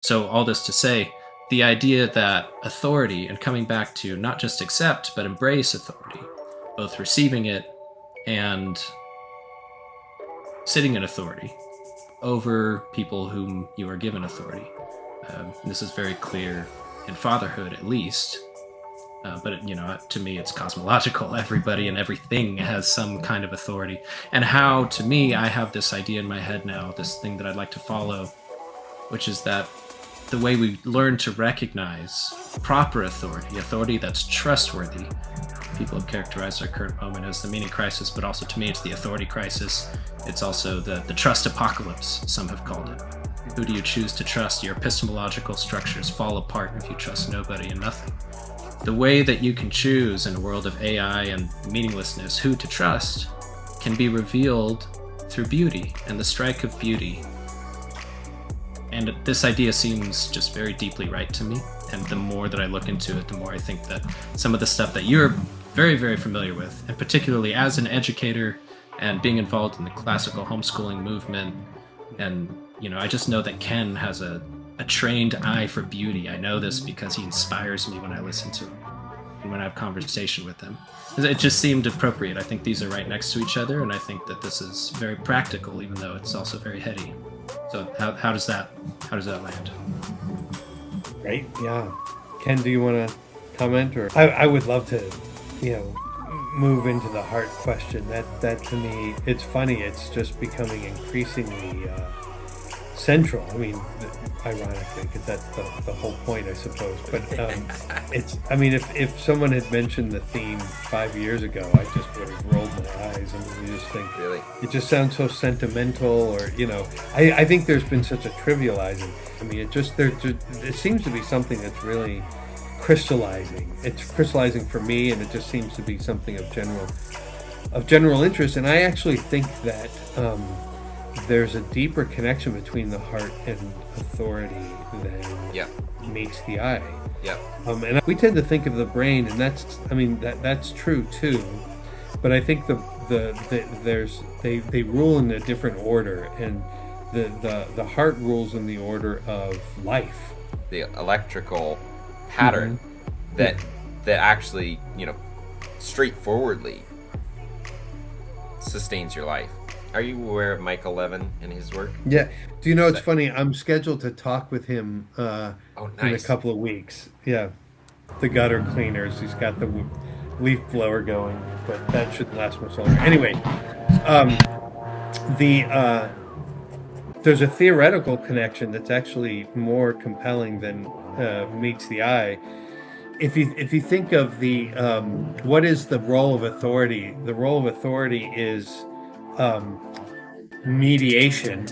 So all this to say, the idea that authority, and coming back to not just accept but embrace authority, both receiving it and sitting in authority over people whom you are given authority. This is very clear in fatherhood, at least. But to me, it's cosmological. Everybody and everything has some kind of authority. And how, to me, I have this idea in my head now, this thing that I'd like to follow, which is that the way we learn to recognize proper authority that's trustworthy. People have characterized our current moment as the meaning crisis, but also to me, it's the authority crisis. It's also the trust apocalypse, some have called it. Who do you choose to trust? Your epistemological structures fall apart if you trust nobody and nothing. The way that you can choose in a world of AI and meaninglessness who to trust can be revealed through beauty and the strike of beauty. And this idea seems just very deeply right to me. And the more that I look into it, the more I think that some of the stuff that you're very, very familiar with, and particularly as an educator and being involved in the classical homeschooling movement, and I just know that Ken has a trained eye for beauty. I know this because he inspires me when I listen to him and when I have conversation with him. It just seemed appropriate. I think these are right next to each other, and I think that this is very practical, even though it's also very heady. So how does that land? Right? Yeah. Ken, do you want to comment? Or I would love to, move into the heart question. That to me, it's funny. It's just becoming increasingly central. I mean, ironically, because that's the whole point, I suppose. But if someone had mentioned the theme 5 years ago, I just would have rolled my eyes. I mean, you just think, really, it just sounds so sentimental, or I think there's been such a trivializing. I mean, it seems to be something that's really crystallizing. It's crystallizing for me, and it just seems to be something of general interest. And I actually think that there's a deeper connection between the heart and authority than meets the eye. Yeah. And we tend to think of the brain, and that's true too. But I think they rule in a different order, and the heart rules in the order of life. The electrical pattern that actually, straightforwardly sustains your life. Are you aware of Michael Levin and his work? Yeah. Do you know, it's funny, I'm scheduled to talk with him nice. in a couple of weeks. Yeah. The gutter cleaners. He's got the leaf blower going, but that shouldn't last much longer. Anyway, there's a theoretical connection that's actually more compelling than meets the eye. If you think of the what is the role of authority? The role of authority is mediation,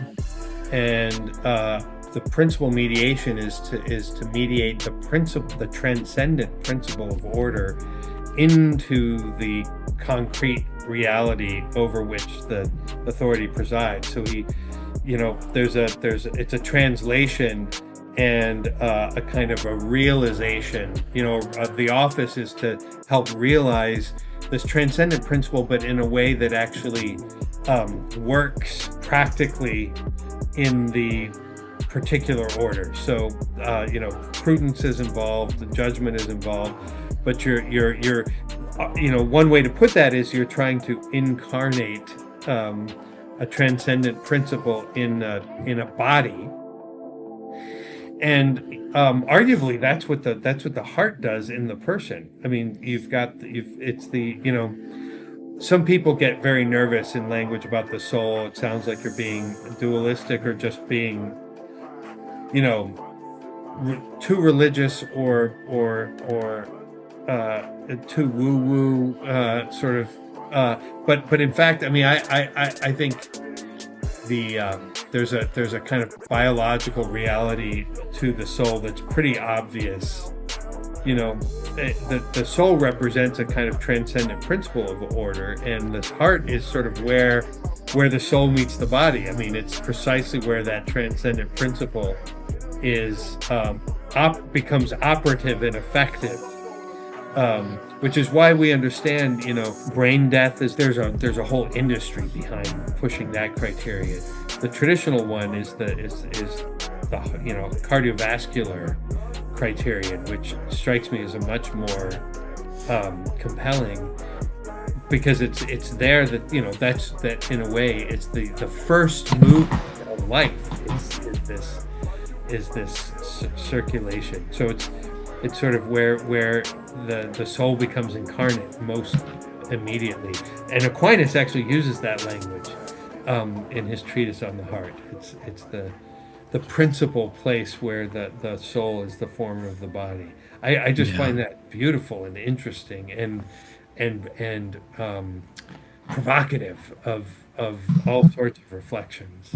and the principal mediation is to mediate the transcendent principle of order into the concrete reality over which the authority presides. So it's a translation and a kind of a realization. The office is to help realize this transcendent principle, but in a way that actually works practically in the particular order. So, prudence is involved, judgment is involved, but you're one way to put that is you're trying to incarnate a transcendent principle in a body. And arguably, that's what the heart does in the person. I mean, some people get very nervous in language about the soul. It sounds like you're being dualistic or just being, too religious or too woo-woo sort of. But in fact, I mean, I think there's a kind of biological reality to the soul that's pretty obvious. The soul represents a kind of transcendent principle of order, and this heart is sort of where the soul meets the body. I mean, it's precisely where that transcendent principle is becomes operative and effective. Which is why we understand, brain death there's a whole industry behind pushing that criteria. The traditional one is cardiovascular criterion, which strikes me as a much more compelling, because it's there that that in a way it's the first move of life is this circulation. So it's sort of where the soul becomes incarnate most immediately, and Aquinas actually uses that language in his treatise on the heart. It's the principal place where the soul is the former of the body. I just find that beautiful and interesting and provocative of all sorts of reflections.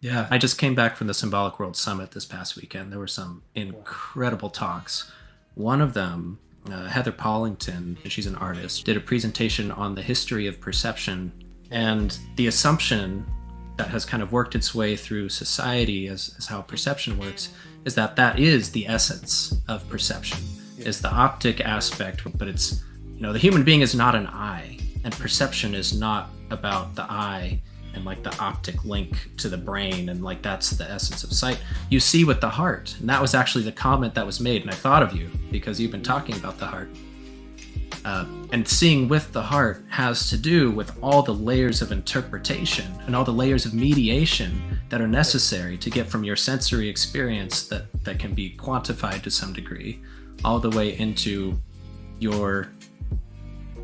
Yeah, I just came back from the Symbolic World Summit this past weekend. There were some incredible talks. One of them, Heather Pollington, and she's an artist, did a presentation on the history of perception, and the assumption that has kind of worked its way through society as how perception works is that is the essence of perception, is the optic aspect, but it's, the human being is not an eye, and perception is not about the eye and like the optic link to the brain, and like that's the essence of sight. You see with the heart, and that was actually the comment that was made, and I thought of you because you've been talking about the heart. And seeing with the heart has to do with all the layers of interpretation and all the layers of mediation that are necessary to get from your sensory experience that can be quantified to some degree all the way into your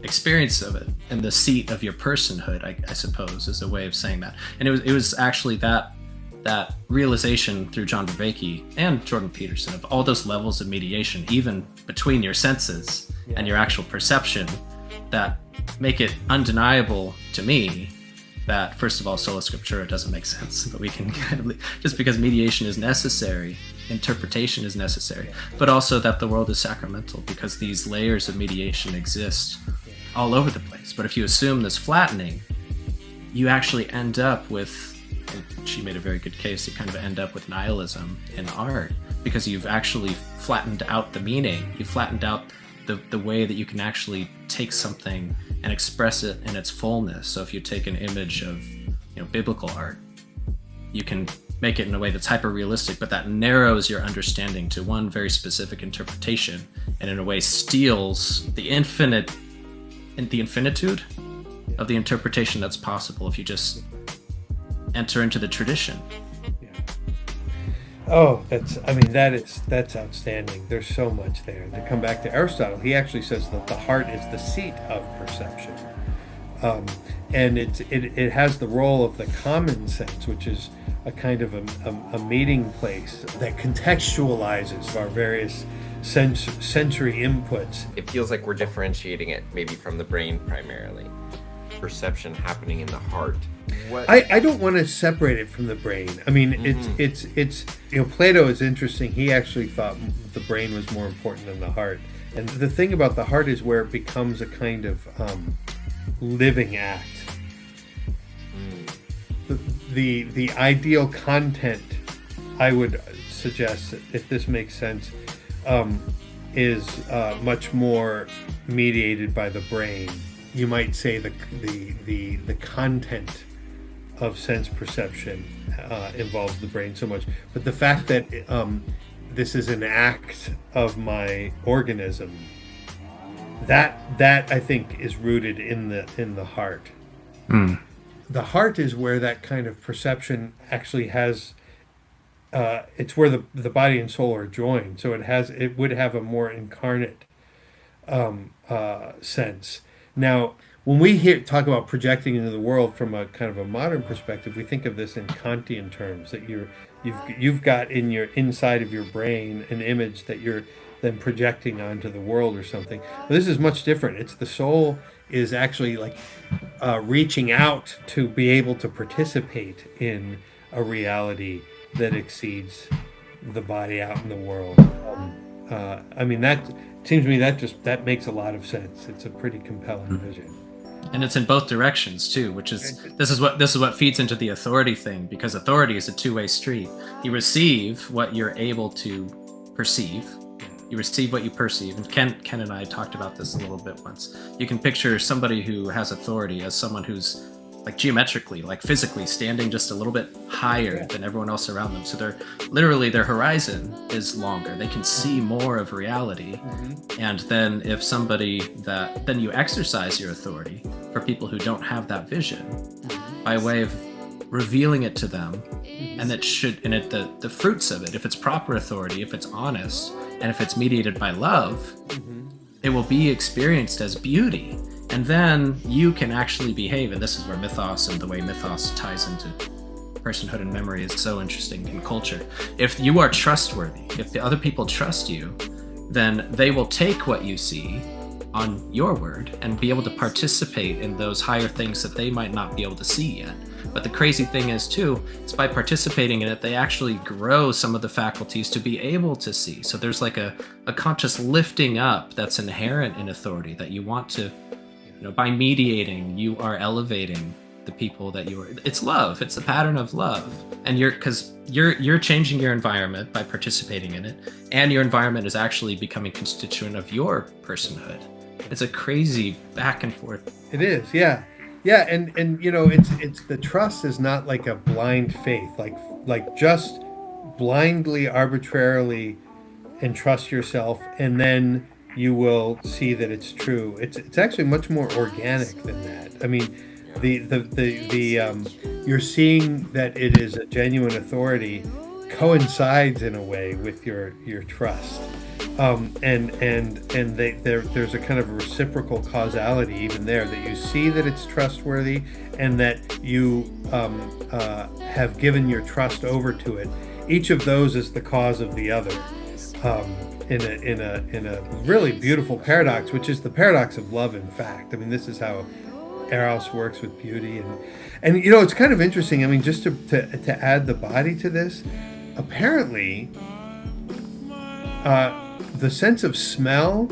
experience of it and the seat of your personhood, I suppose, is a way of saying that. And it was actually that realization through John Vervaeke and Jordan Peterson of all those levels of mediation, even between your senses and your actual perception, that make it undeniable to me that, first of all, sola scriptura doesn't make sense, but we can kind of, just because mediation is necessary, interpretation is necessary, but also that the world is sacramental because these layers of mediation exist all over the place. But if you assume this flattening, you actually end up with, and she made a very good case, you kind of end up with nihilism in art, because you've actually flattened out the meaning, you've flattened out the way that you can actually take something and express it in its fullness. So if you take an image of biblical art, you can make it in a way that's hyper realistic, but that narrows your understanding to one very specific interpretation, and in a way steals the infinitude of the interpretation that's possible if you just enter into the tradition. Oh, that's outstanding. There's so much there. To come back to Aristotle, he actually says that the heart is the seat of perception, and it has the role of the common sense, which is a kind of a meeting place that contextualizes our various sensory inputs. It feels like we're differentiating it maybe from the brain primarily. Perception happening in the heart. I don't want to separate it from the brain. I mean, it's Plato is interesting. He actually thought the brain was more important than the heart. And the thing about the heart is where it becomes a kind of living act. The ideal content, I would suggest, if this makes sense, is much more mediated by the brain. You might say the content of sense perception involves the brain so much, but the fact that this is an act of my organism, that I think is rooted in the heart. The heart is where that kind of perception actually has. It's where the body and soul are joined, so it would have a more incarnate sense. Now, when we talk about projecting into the world from a kind of a modern perspective, we think of this in Kantian terms, that you've got in your inside of your brain an image that you're then projecting onto the world or something. But this is much different. It's the soul is actually like reaching out to be able to participate in a reality that exceeds the body out in the world. I mean, that seems to me that makes a lot of sense. It's a pretty compelling vision. And it's in both directions too, which is this is what feeds into the authority thing, because authority is a two-way street. You receive what you're able to perceive. You receive what you perceive. And Ken and I talked about this a little bit once. You can picture somebody who has authority as someone who's like geometrically, like physically standing just a little bit higher than everyone else around them. So they're literally, their horizon is longer. They can see more of reality. And then if then you exercise your authority for people who don't have that vision by way of revealing it to them. And the fruits of it, if it's proper authority, if it's honest, and if it's mediated by love, it will be experienced as beauty. And then you can actually behave, and this is where mythos and the way mythos ties into personhood and memory is so interesting in culture. If you are trustworthy, if the other people trust you, then they will take what you see on your word and be able to participate in those higher things that they might not be able to see yet. But the crazy thing is too, is by participating in it, they actually grow some of the faculties to be able to see. So there's like a conscious lifting up that's inherent in authority that you want to, by mediating, you are elevating the people that you are. It's love. It's the pattern of love. And you're changing your environment by participating in it. And your environment is actually becoming constituent of your personhood. It's a crazy back and forth. It is, yeah. Yeah, and it's the trust is not like a blind faith, like just blindly, arbitrarily entrust yourself, and then you will see that it's true. It's actually much more organic than that. I mean, you're seeing that it is a genuine authority coincides in a way with your trust. There's a kind of reciprocal causality even there, that you see that it's trustworthy and that you have given your trust over to it. Each of those is the cause of the other, in a really beautiful paradox, which is the paradox of love. In fact, I mean, this is how Eros works with beauty, and it's kind of interesting. I mean, just to add the body to this, apparently. The sense of smell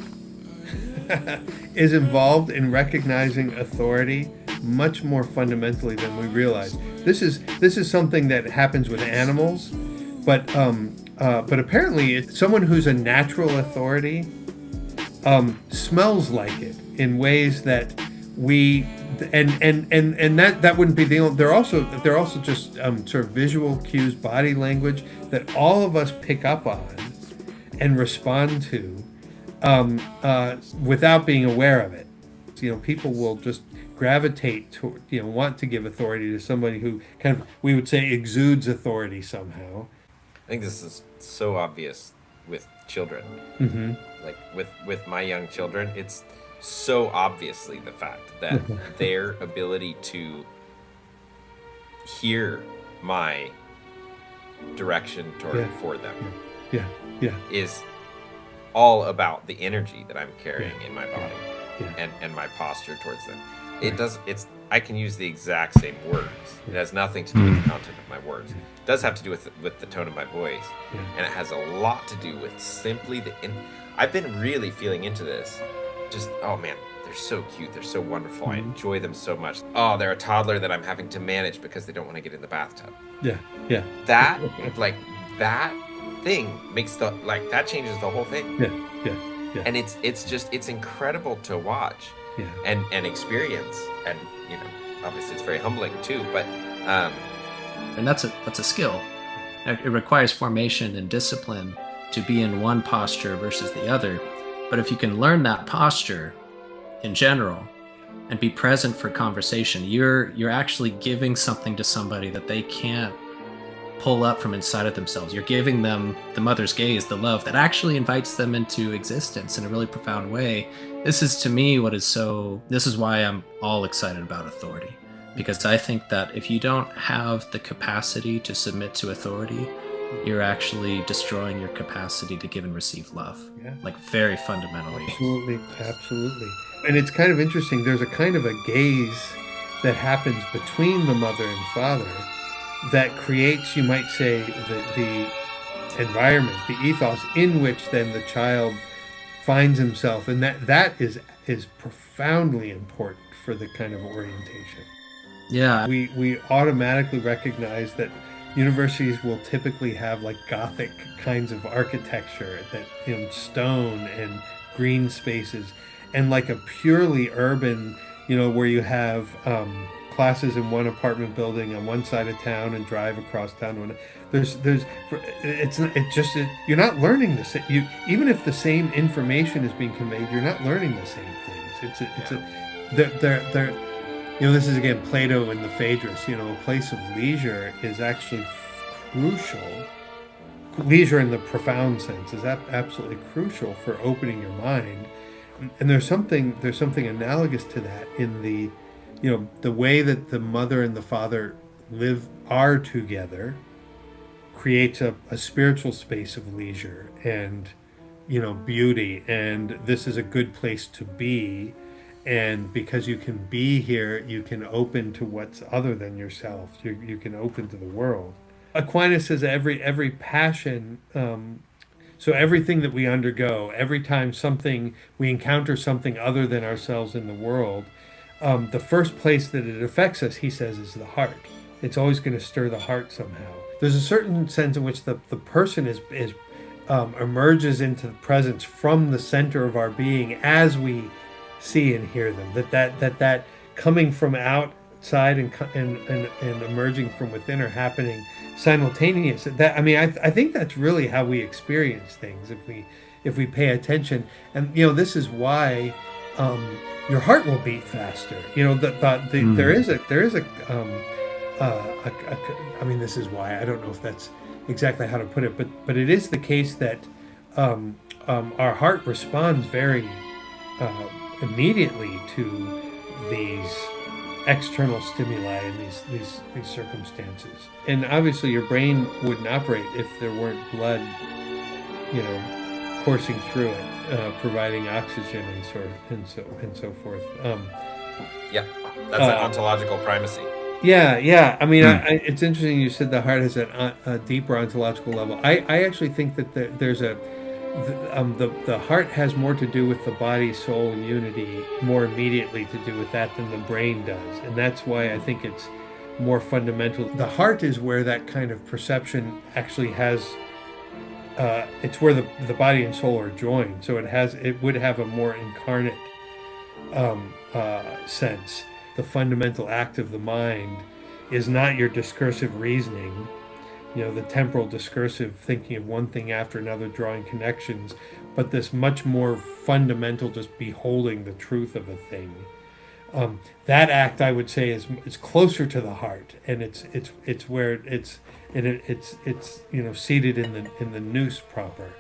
is involved in recognizing authority much more fundamentally than we realize. This is something that happens with animals, but apparently it's someone who's a natural authority smells like it in ways that we and that wouldn't be the only. They're also just sort of visual cues, body language that all of us pick up on and respond to without being aware of it. People will just gravitate toward, want to give authority to somebody who kind of, we would say, exudes authority somehow. I think this is so obvious with children. Like with my young children, it's so obviously the fact that their ability to hear my direction for them is all about the energy that I'm carrying in my body and my posture towards them. I can use the exact same words. It has nothing to do with the content of my words. It does have to do with the tone of my voice, and it has a lot to do with simply I've been really feeling into this. Just, oh man, they're so cute. They're so wonderful. I enjoy them so much. Oh, they're a toddler that I'm having to manage because they don't want to get in the bathtub. Yeah. That thing makes that changes the whole thing. Yeah. And it's incredible to watch and experience, and obviously it's very humbling too, but and that's a skill. It requires formation and discipline to be in one posture versus the other. But if you can learn that posture in general and be present for conversation, you're actually giving something to somebody that they can't pull up from inside of themselves. You're giving them the mother's gaze, the love that actually invites them into existence in a really profound way. This is, to me, this is why I'm all excited about authority. Because I think that if you don't have the capacity to submit to authority, you're actually destroying your capacity to give and receive love. Like, very fundamentally. Absolutely. And it's kind of interesting. There's a kind of a gaze that happens between the mother and father that creates, you might say, the environment, the ethos in which then the child finds himself, and that is profoundly important for the kind of orientation. Yeah. We automatically recognize that universities will typically have like Gothic kinds of architecture, that stone and green spaces, and like a purely urban, where you have classes in one apartment building on one side of town and drive across town. You're not learning the same. Even if the same information is being conveyed, you're not learning the same things. This is again Plato and the Phaedrus. A place of leisure is actually crucial. Leisure in the profound sense is absolutely crucial for opening your mind. And there's something analogous to that in the way that the mother and the father are together creates a spiritual space of leisure and beauty, and this is a good place to be. And because you can be here, you can open to what's other than yourself. You can open to the world. Aquinas says every passion, so everything that we undergo, every time we encounter something other than ourselves in the world, the first place that it affects us, he says, is the heart. It's always going to stir the heart somehow. There's a certain sense in which the person emerges into the presence from the center of our being as we see and hear them. That coming from outside and emerging from within are happening simultaneous. I think that's really how we experience things if we pay attention. And this is why your heart will beat faster. There is a this is why, I don't know if that's exactly how to put it, but it is the case that our heart responds very immediately to these external stimuli and these circumstances. And obviously your brain wouldn't operate if there weren't blood, coursing through it, providing oxygen and so forth. That's an ontological primacy. Yeah. It's interesting you said the heart has a deeper ontological level. I actually think that there's the heart has more to do with the body-soul unity, more immediately to do with that than the brain does. And that's why I think it's more fundamental. The heart is where that kind of perception actually has, it's where the body and soul are joined. So it would have a more incarnate sense. The fundamental act of the mind is not your discursive reasoning, the temporal discursive thinking of one thing after another, drawing connections, but this much more fundamental just beholding the truth of a thing. That act, I would say, is closer to the heart, and it's where it's seated in the nous proper.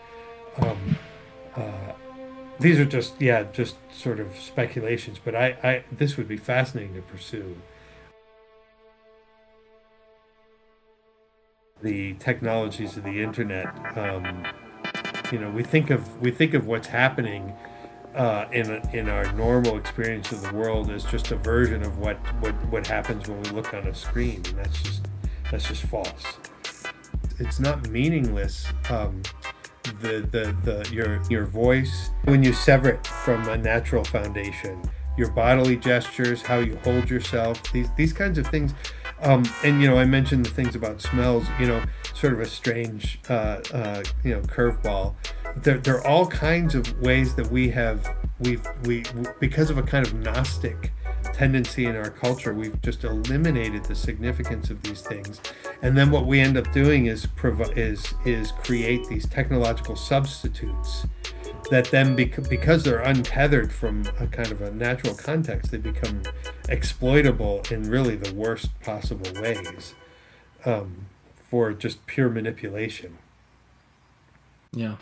These are just sort of speculations, but this would be fascinating to pursue. The technologies of the internet, we think of what's happening in our normal experience of the world as just a version of what happens when we look on a screen, and that's just false. It's not meaningless. Your voice, when you sever it from a natural foundation, your bodily gestures, how you hold yourself, these kinds of things. I mentioned the things about smells, sort of a strange, curveball. There are all kinds of ways that we because of a kind of Gnostic tendency in our culture, we've just eliminated the significance of these things. And then what we end up doing is create these technological substitutes that then, because they're untethered from a kind of a natural context, they become exploitable in really the worst possible ways for just pure manipulation. Yeah.